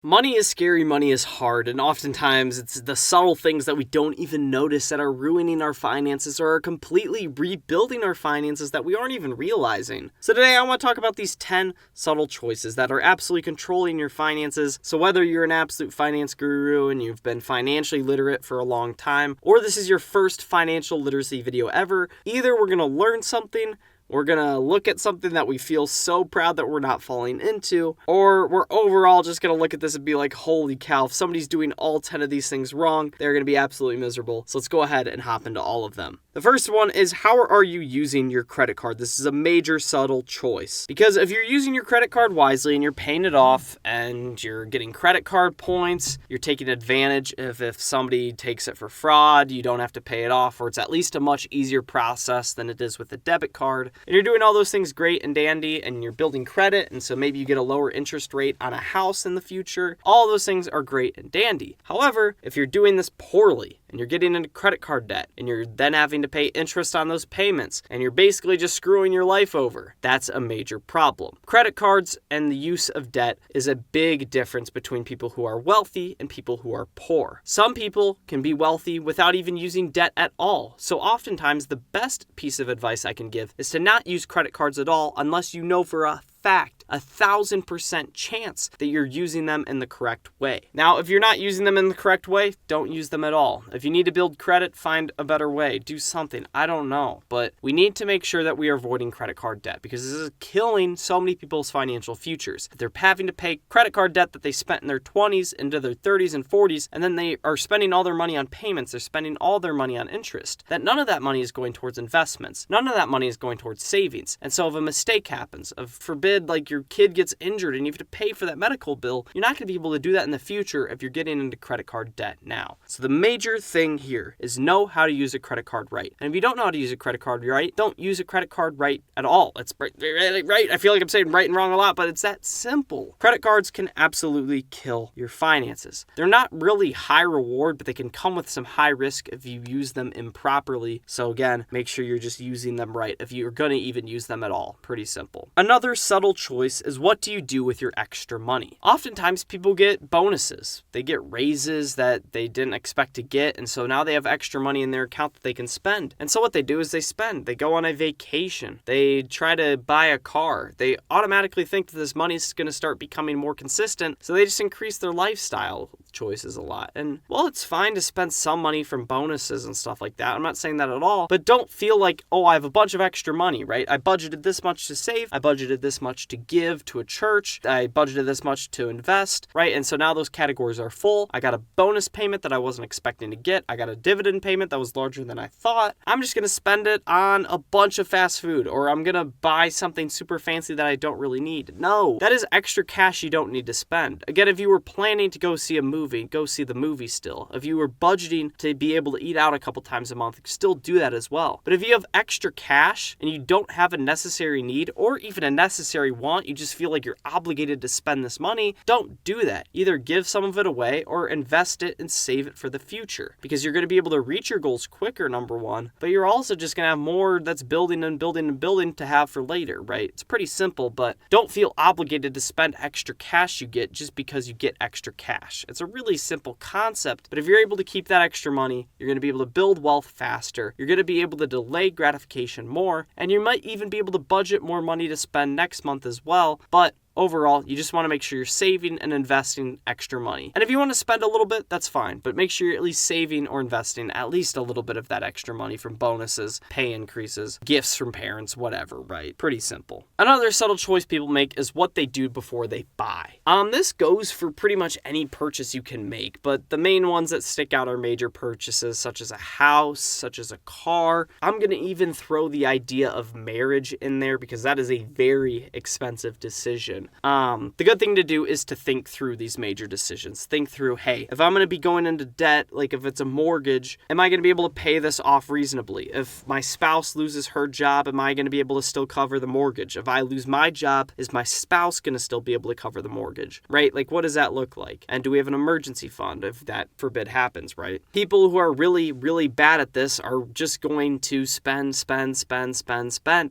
Money is scary, money is hard, and oftentimes it's the subtle things that we don't even notice that are ruining our finances or are completely rebuilding our finances that we aren't even realizing. So today I want to talk about these 10 subtle choices that are absolutely controlling your finances. So whether you're an absolute finance guru and you've been financially literate for a long time, or this is your first financial literacy video ever, either we're going to learn something, we're going to look at something that we feel so proud that we're not falling into, or we're overall just going to look at this and be like, holy cow, if somebody's doing all 10 of these things wrong, they're going to be absolutely miserable. So let's go ahead and hop into all of them. The first one is, how are you using your credit card? This is a major subtle choice. Because if you're using your credit card wisely and you're paying it off and you're getting credit card points, you're taking advantage if somebody takes it for fraud, you don't have to pay it off, or it's at least a much easier process than it is with a debit card. And you're doing all those things great and dandy, and you're building credit, and so maybe you get a lower interest rate on a house in the future. All those things are great and dandy. However, if you're doing this poorly, and you're getting into credit card debt, and you're then having to pay interest on those payments, and you're basically just screwing your life over, that's a major problem. Credit cards and the use of debt is a big difference between people who are wealthy and people who are poor. Some people can be wealthy without even using debt at all. So oftentimes the best piece of advice I can give is to not use credit cards at all unless you know for a fact, 1,000% chance that you're using them in the correct way. Now, if you're not using them in the correct way, don't use them at all. If you need to build credit, find a better way. Do something. I don't know. But we need to make sure that we are avoiding credit card debt, because this is killing so many people's financial futures. They're having to pay credit card debt that they spent in their 20s into their 30s and 40s, and then they are spending all their money on payments. They're spending all their money on interest. That none of that money is going towards investments. None of that money is going towards savings. And so if a mistake happens, forbid like your kid gets injured and you have to pay for that medical bill, you're not going to be able to do that in the future if you're getting into credit card debt now. So the major thing here is know how to use a credit card right. And if you don't know how to use a credit card right, don't use a credit card right at all. It's right. I feel like I'm saying right and wrong a lot, but it's that simple. Credit cards can absolutely kill your finances. They're not really high reward, but they can come with some high risk if you use them improperly. So again, make sure you're just using them right if you're going to even use them at all. Pretty simple. Another subtle choice is, what do you do with your extra money? Oftentimes people get bonuses. They get raises that they didn't expect to get, and so now they have extra money in their account that they can spend. And so what they do is they spend. They go on a vacation. They try to buy a car. They automatically think that this money is going to start becoming more consistent, so they just increase their lifestyle choices a lot. And well, it's fine to spend some money from bonuses and stuff like that. I'm not saying that at all, but don't feel like, oh, I have a bunch of extra money, right? I budgeted this much to save. I budgeted this much to give to a church. I budgeted this much to invest, right? And so now those categories are full. I got a bonus payment that I wasn't expecting to get. I got a dividend payment that was larger than I thought. I'm just going to spend it on a bunch of fast food, or I'm going to buy something super fancy that I don't really need. No, that is extra cash you don't need to spend. Again, if you were planning to go see a movie, go see the movie still. If you were budgeting to be able to eat out a couple times a month, still do that as well. But if you have extra cash and you don't have a necessary need or even a necessary want, you just feel like you're obligated to spend this money, don't do that. Either give some of it away or invest it and save it for the future, because you're going to be able to reach your goals quicker, number one, but you're also just going to have more that's building and building and building to have for later, right? It's pretty simple, but don't feel obligated to spend extra cash you get just because you get extra cash. It's a really simple concept, but if you're able to keep that extra money, you're going to be able to build wealth faster. You're going to be able to delay gratification more, and you might even be able to budget more money to spend next month as well. But overall, you just want to make sure you're saving and investing extra money. And if you want to spend a little bit, that's fine. But make sure you're at least saving or investing at least a little bit of that extra money from bonuses, pay increases, gifts from parents, whatever, right? Pretty simple. Another subtle choice people make is what they do before they buy. This goes for pretty much any purchase you can make, but the main ones that stick out are major purchases such as a house, such as a car. I'm going to even throw the idea of marriage in there because that is a very expensive decision. The good thing to do is to think through these major decisions. Think through, hey, if I'm going to be going into debt, like if it's a mortgage, am I going to be able to pay this off reasonably? If my spouse loses her job, am I going to be able to still cover the mortgage? If I lose my job, is my spouse going to still be able to cover the mortgage, right? Like, what does that look like? And do we have an emergency fund if that forbid happens, right? People who are really, really bad at this are just going to spend,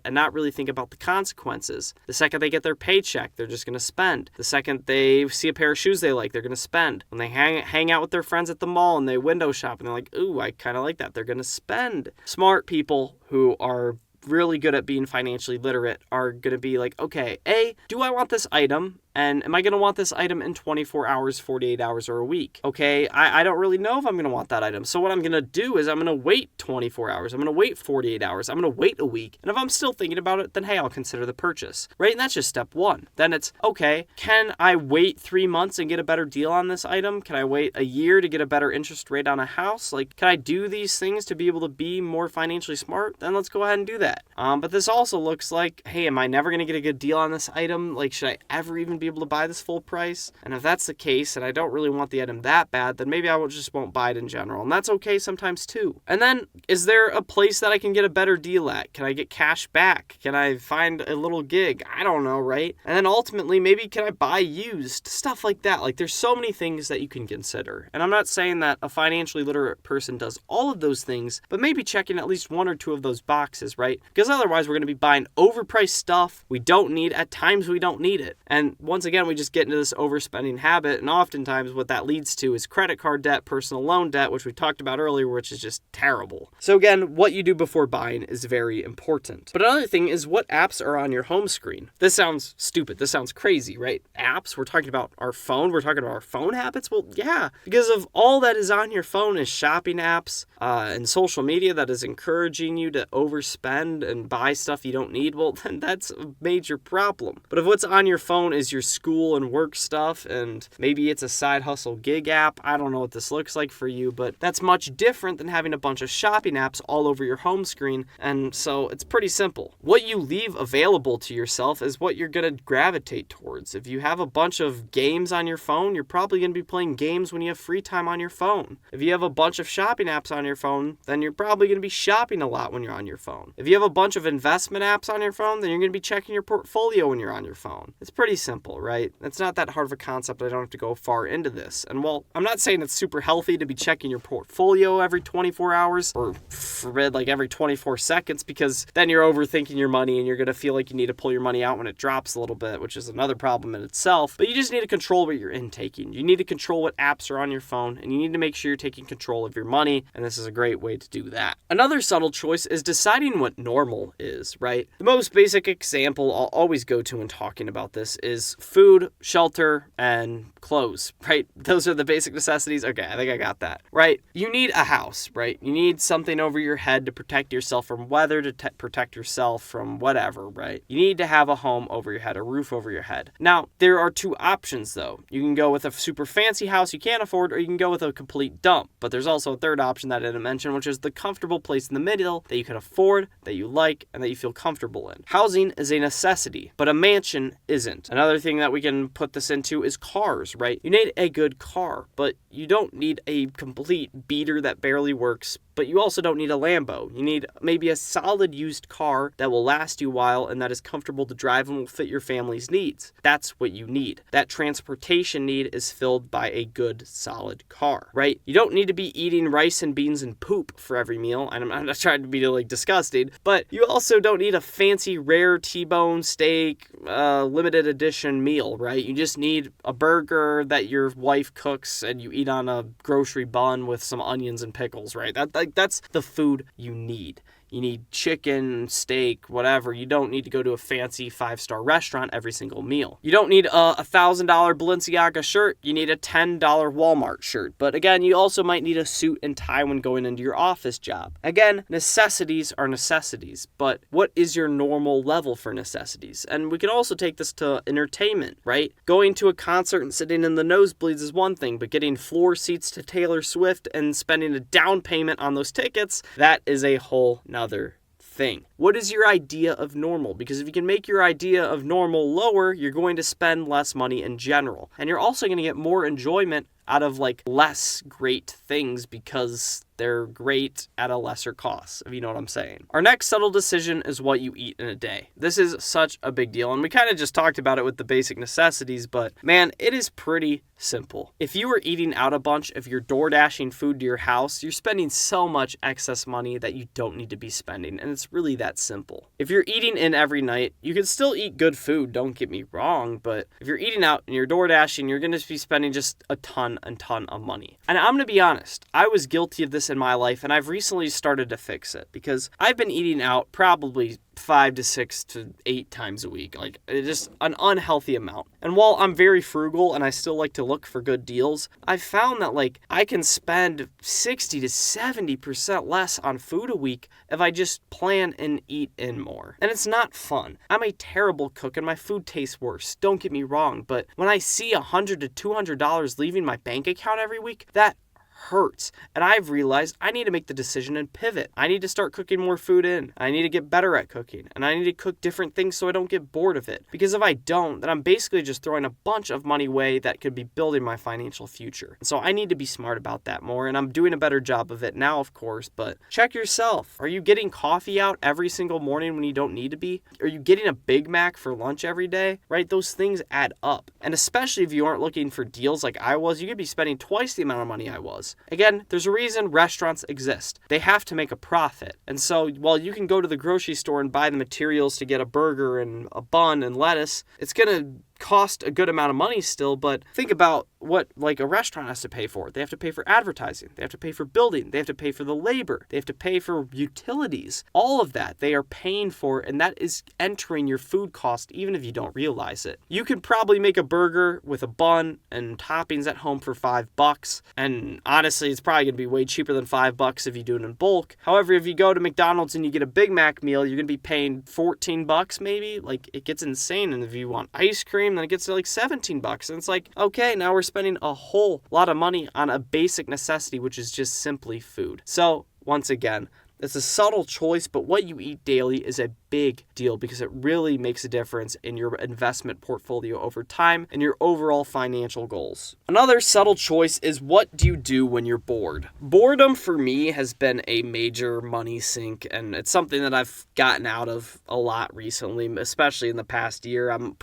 and not really think about the consequences. The second they get their paycheck, they're just going to spend. The second they see a pair of shoes they like, they're going to spend. When they hang out with their friends at the mall and they window shop and they're like, ooh, I kind of like that, they're going to spend. Smart people who are really good at being financially literate are going to be like, okay, A, do I want this item? And am I going to want this item in 24 hours, 48 hours, or a week? Okay, I don't really know if I'm going to want that item. So what I'm going to do is I'm going to wait 24 hours. I'm going to wait 48 hours. I'm going to wait a week. And if I'm still thinking about it, then hey, I'll consider the purchase, right? And that's just step one. Then it's, okay, can I wait 3 months and get a better deal on this item? Can I wait a year to get a better interest rate on a house? Like, can I do these things to be able to be more financially smart? Then let's go ahead and do that. But this also looks like, hey, am I never going to get a good deal on this item? Like, should I ever even be able to buy this full price? And if that's the case, and I don't really want the item that bad, then maybe I just won't buy it in general. And that's okay sometimes too. And then, is there a place that I can get a better deal at? Can I get cash back? Can I find a little gig? I don't know, right? And then ultimately, maybe can I buy used? Stuff like that. Like, there's so many things that you can consider. And I'm not saying that a financially literate person does all of those things, but maybe checking at least one or two of those boxes, right? Because otherwise, we're going to be buying overpriced stuff we don't need at times we don't need it. And once again, we just get into this overspending habit, and oftentimes what that leads to is credit card debt, personal loan debt, which we talked about earlier, which is just terrible. So again, what you do before buying is very important. But another thing is what apps are on your home screen. This sounds stupid. This sounds crazy, right? Apps? We're talking about our phone? We're talking about our phone habits? Well, yeah, because of all that is on your phone is shopping apps and social media that is encouraging you to overspend and buy stuff you don't need. Well, then that's a major problem. But if what's on your phone is your school and work stuff, and maybe it's a side hustle gig app, I don't know what this looks like for you, but that's much different than having a bunch of shopping apps all over your home screen. And so it's pretty simple. What you leave available to yourself is what you're going to gravitate towards. If you have a bunch of games on your phone, you're probably going to be playing games when you have free time on your phone. If you have a bunch of shopping apps on your phone, then you're probably going to be shopping a lot when you're on your phone. If you have a bunch of investment apps on your phone, then you're going to be checking your portfolio when you're on your phone. It's pretty simple, right? It's not that hard of a concept. I don't have to go far into this. And while I'm not saying it's super healthy to be checking your portfolio every 24 hours or forbid like every 24 seconds, because then you're overthinking your money and you're going to feel like you need to pull your money out when it drops a little bit, which is another problem in itself. But you just need to control what you're intaking. You need to control what apps are on your phone, and you need to make sure you're taking control of your money, and this is a great way to do that. Another subtle choice is deciding what normal is, right? The most basic example I'll always go to when talking about this is food, shelter, and clothes, right? Those are the basic necessities. Okay, I think I got that, right? You need a house, right? You need something over your head to protect yourself from weather, to protect yourself from whatever, right? You need to have a home over your head, a roof over your head. Now, there are two options though. You can go with a super fancy house you can't afford, or you can go with a complete dump. But there's also a third option that I didn't mention, which is the comfortable place in the middle that you can afford, that you like, and that you feel comfortable in. Housing is a necessity, but a mansion isn't. Another thing that we can put this into is cars, right? You need a good car, but you don't need a complete beater that barely works, but you also don't need a Lambo. You need maybe a solid used car that will last you a while and that is comfortable to drive and will fit your family's needs. That's what you need. That transportation need is filled by a good, solid car, right? You don't need to be eating rice and beans and poop for every meal. And I'm not trying to be like disgusting, but you also don't need a fancy rare T-bone steak, limited edition meal, right? You just need a burger that your wife cooks and you eat on a grocery bun with some onions and pickles, right? That's the food you need. You need chicken, steak, whatever. You don't need to go to a fancy 5-star restaurant every single meal. You don't need a $1,000 Balenciaga shirt. You need a $10 Walmart shirt. But again, you also might need a suit and tie when going into your office job. Again, necessities are necessities, but what is your normal level for necessities? And we can also take this to entertainment, right? Going to a concert and sitting in the nosebleeds is one thing, but getting floor seats to Taylor Swift and spending a down payment on those tickets, that is a whole another thing. What is your idea of normal? Because if you can make your idea of normal lower, you're going to spend less money in general. And you're also going to get more enjoyment out of like less great things because they're great at a lesser cost, if you know what I'm saying. Our next subtle decision is what you eat in a day. This is such a big deal, and we kind of just talked about it with the basic necessities, but man, it is pretty simple. If you are eating out a bunch, if you're door dashing food to your house, you're spending so much excess money that you don't need to be spending, and it's really that simple. If you're eating in every night, you can still eat good food, don't get me wrong, but if you're eating out and you're door dashing, you're going to be spending just a ton of money. And I'm going to be honest, I was guilty of this in my life, and I've recently started to fix it because I've been eating out probably 5 to 6 to 8 times a week, like just an unhealthy amount. And while I'm very frugal and I still like to look for good deals, I've found that like I can spend 60 to 70% less on food a week if I just plan and eat in more. And it's not fun. I'm a terrible cook and my food tastes worse, don't get me wrong, but when I see $100 to $200 leaving my bank account every week, that hurts. And I've realized I need to make the decision and pivot. I need to start cooking more food in. I need to get better at cooking. And I need to cook different things so I don't get bored of it. Because if I don't, then I'm basically just throwing a bunch of money away that could be building my financial future. And so I need to be smart about that more. And I'm doing a better job of it now, of course. But check yourself. Are you getting coffee out every single morning when you don't need to be? Are you getting a Big Mac for lunch every day? Right? Those things add up. And especially if you aren't looking for deals like I was, you could be spending twice the amount of money I was. Again, there's a reason restaurants exist. They have to make a profit. And so while you can go to the grocery store and buy the materials to get a burger and a bun and lettuce, it's going to cost a good amount of money still, but think about what like a restaurant has to pay for. They have to pay for advertising. They have to pay for building. They have to pay for the labor. They have to pay for utilities. All of that they are paying for, and that is entering your food cost even if you don't realize it. You could probably make a burger with a bun and toppings at home for $5, and honestly it's probably going to be way cheaper than $5 if you do it in bulk. However, if you go to McDonald's and you get a Big Mac meal, you're going to be paying $14 maybe. Like, it gets insane. And if you want ice cream, then it gets to like $17. And it's like, okay, now we're spending a whole lot of money on a basic necessity, which is just simply food. So once again, it's a subtle choice, but what you eat daily is a big deal because it really makes a difference in your investment portfolio over time and your overall financial goals. Another subtle choice is what do you do when you're bored? Boredom for me has been a major money sink, and it's something that I've gotten out of a lot recently, especially in the past year. I'm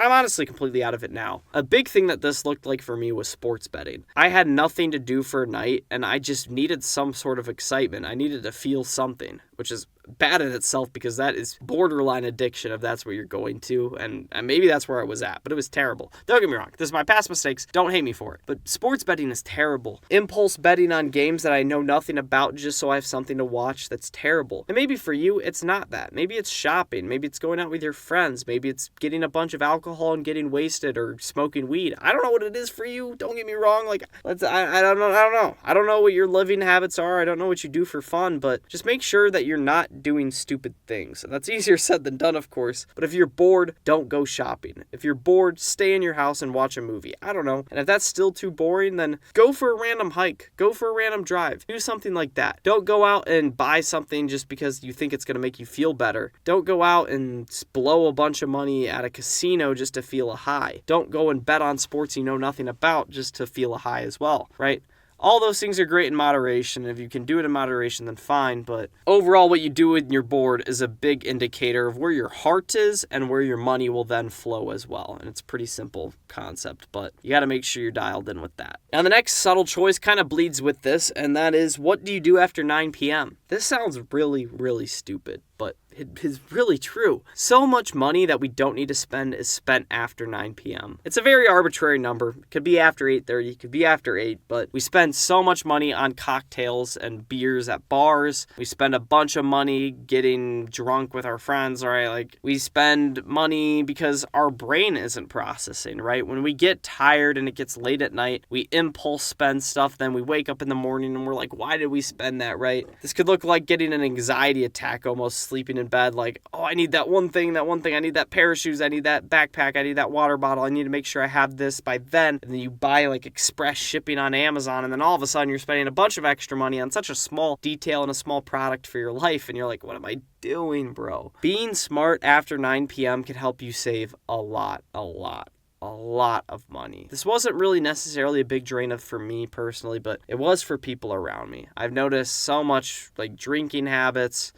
honestly completely out of it now. A big thing that this looked like for me was sports betting. I had nothing to do for a night, and I just needed some sort of excitement. I needed to feel something, which is bad in itself because that is borderline addiction if that's where you're going to, and maybe that's where I was at, but it was terrible. Don't get me wrong, this is my past mistakes, don't hate me for it, but sports betting is terrible. Impulse betting on games that I know nothing about just so I have something to watch, that's terrible. And maybe for you it's not that. Maybe it's shopping, maybe it's going out with your friends, maybe it's getting a bunch of alcohol and getting wasted or smoking weed. I don't know what it is for you, don't get me wrong, like I don't know. I don't know what your living habits are, I don't know what you do for fun, but just make sure that you're not doing stupid things. And that's easier said than done, of course. But if you're bored, don't go shopping. If you're bored, stay in your house and watch a movie. I don't know. And if that's still too boring, then go for a random hike. Go for a random drive. Do something like that. Don't go out and buy something just because you think it's going to make you feel better. Don't go out and blow a bunch of money at a casino just to feel a high. Don't go and bet on sports you know nothing about just to feel a high as well, right? All those things are great in moderation. If you can do it in moderation, then fine. But overall, what you do when you're bored is a big indicator of where your heart is and where your money will then flow as well. And it's a pretty simple concept, but you got to make sure you're dialed in with that. Now, the next subtle choice kind of bleeds with this, and that is, what do you do after 9 p.m.? This sounds really, really stupid, but it is really true. So much money that we don't need to spend is spent after 9 p.m. It's a very arbitrary number. It could be after 8:30, it could be after 8, but we spend so much money on cocktails and beers at bars. We spend a bunch of money getting drunk with our friends, right? Like, we spend money because our brain isn't processing, right? When we get tired and it gets late at night, we impulse spend stuff, then we wake up in the morning and we're like, why did we spend that, right? This could look like getting an anxiety attack almost, sleeping in bed, like, oh, I need that one thing, I need that pair of shoes, I need that backpack, I need that water bottle, I need to make sure I have this by then. And then you buy like express shipping on Amazon, and then all of a sudden you're spending a bunch of extra money on such a small detail and a small product for your life, and you're like, what am I doing, bro? Being smart after 9 p.m. can help you save a lot. a lot of money. This wasn't really necessarily a big drain for me personally, but it was for people around me. I've noticed so much like drinking habits,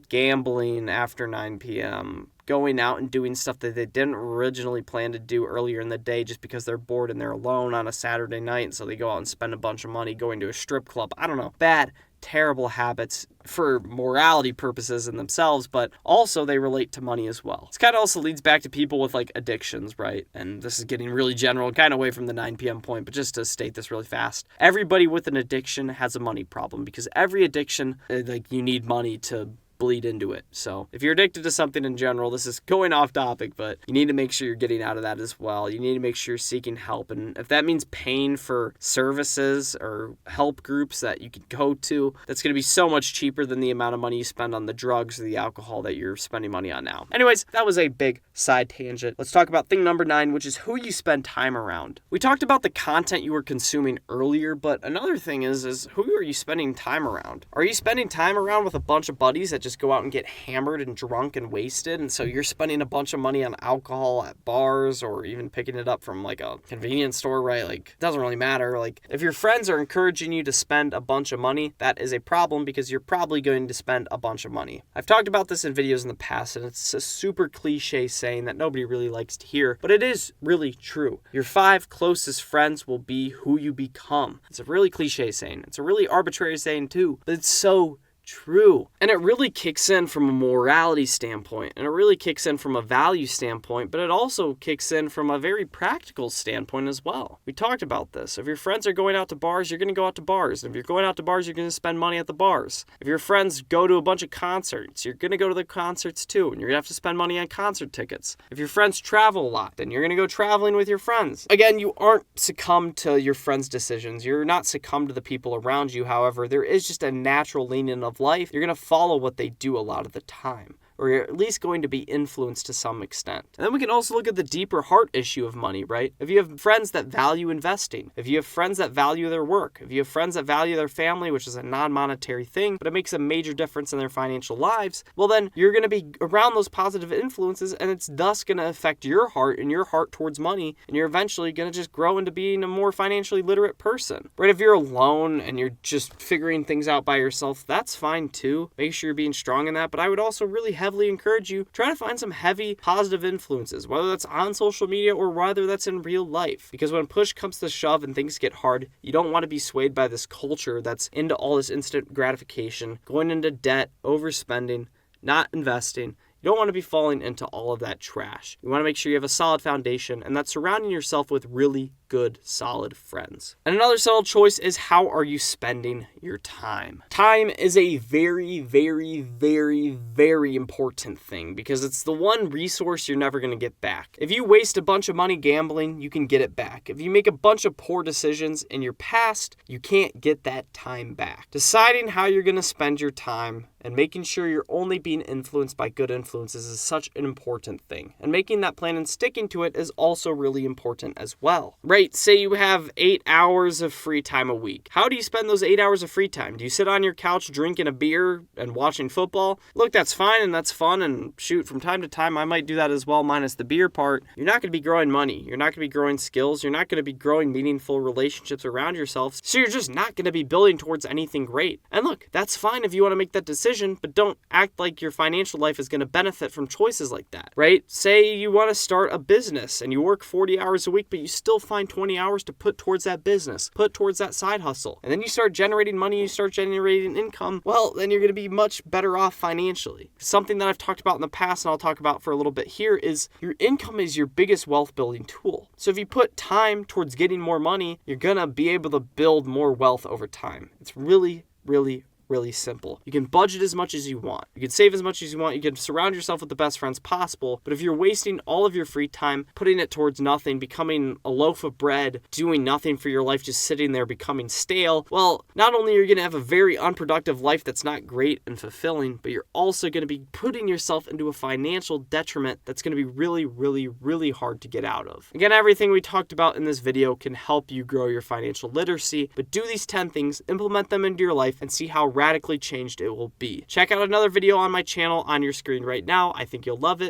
gambling after 9 p.m., going out and doing stuff that they didn't originally plan to do earlier in the day just because they're bored and they're alone on a Saturday night, and so they go out and spend a bunch of money going to a strip club. I don't know. Bad, terrible habits for morality purposes in themselves, but also they relate to money as well. This kind of also leads back to people with like addictions, right? And this is getting really general, kind of away from the 9 p.m. point, but just to state this really fast. Everybody with an addiction has a money problem because every addiction, like you need money to bleed into it. So if you're addicted to something in general, this is going off topic, but you need to make sure you're getting out of that as well. You need to make sure you're seeking help. And if that means paying for services or help groups that you can go to, that's going to be so much cheaper than the amount of money you spend on the drugs or the alcohol that you're spending money on now. Anyways, that was a big side tangent. Let's talk about thing number 9, which is who you spend time around. We talked about the content you were consuming earlier, but another thing is who are you spending time around? Are you spending time around with a bunch of buddies that just go out and get hammered and drunk and wasted, and so you're spending a bunch of money on alcohol at bars or even picking it up from like a convenience store, right? Like, it doesn't really matter. Like, if your friends are encouraging you to spend a bunch of money, that is a problem because you're probably going to spend a bunch of money. I've talked about this in videos in the past, and it's a super cliche saying that nobody really likes to hear, but it is really true. Your 5 closest friends will be who you become. It's a really cliche saying. It's a really arbitrary saying too, but it's so true. And it really kicks in from a morality standpoint, and it really kicks in from a value standpoint, but it also kicks in from a very practical standpoint as well. We talked about this. If your friends are going out to bars, you're going to go out to bars. And if you're going out to bars, you're going to spend money at the bars. If your friends go to a bunch of concerts, you're going to go to the concerts too, and you're going to have to spend money on concert tickets. If your friends travel a lot, then you're going to go traveling with your friends. Again, you aren't succumbed to your friends' decisions. You're not succumbed to the people around you. However, there is just a natural leaning of life. You're going to follow what they do a lot of the time, or you're at least going to be influenced to some extent. And then we can also look at the deeper heart issue of money, right? If you have friends that value investing, if you have friends that value their work, if you have friends that value their family, which is a non-monetary thing, but it makes a major difference in their financial lives, well then you're going to be around those positive influences, and it's thus going to affect your heart and your heart towards money, and you're eventually going to just grow into being a more financially literate person, right? If you're alone and you're just figuring things out by yourself, that's fine too. Make sure you're being strong in that, but I would also really heavily encourage you, try to find some heavy positive influences, whether that's on social media or whether that's in real life. Because when push comes to shove and things get hard, you don't want to be swayed by this culture that's into all this instant gratification, going into debt, overspending, not investing. You don't want to be falling into all of that trash. You want to make sure you have a solid foundation, and that's surrounding yourself with really good, solid friends. And another subtle choice is, how are you spending your time? Time is a very, very, very, very important thing because it's the one resource you're never going to get back. If you waste a bunch of money gambling, you can get it back. If you make a bunch of poor decisions in your past, you can't get that time back. Deciding how you're going to spend your time and making sure you're only being influenced by good influences is such an important thing. And making that plan and sticking to it is also really important as well. Right, say you have 8 hours of free time a week. How do you spend those 8 hours of free time? Do you sit on your couch drinking a beer and watching football? Look, that's fine and that's fun, and shoot, from time to time I might do that as well, minus the beer part. You're not going to be growing money. You're not going to be growing skills. You're not going to be growing meaningful relationships around yourself. So you're just not going to be building towards anything great. And look, that's fine if you want to make that decision, but don't act like your financial life is going to benefit from choices like that, right? Say you want to start a business and you work 40 hours a week, but you still find 20 hours to put towards that business, put towards that side hustle. And then you start generating money, you start generating income. Well, then you're going to be much better off financially. Something that I've talked about in the past and I'll talk about for a little bit here is your income is your biggest wealth building tool. So if you put time towards getting more money, you're going to be able to build more wealth over time. It's really, really simple. You can budget as much as you want. You can save as much as you want. You can surround yourself with the best friends possible. But if you're wasting all of your free time, putting it towards nothing, becoming a loaf of bread, doing nothing for your life, just sitting there becoming stale, well, not only are you going to have a very unproductive life that's not great and fulfilling, but you're also going to be putting yourself into a financial detriment that's going to be really, really, really hard to get out of. Again, everything we talked about in this video can help you grow your financial literacy, but do these 10 things, implement them into your life, and see how radically changed it will be. Check out another video on my channel on your screen right now. I think you'll love it.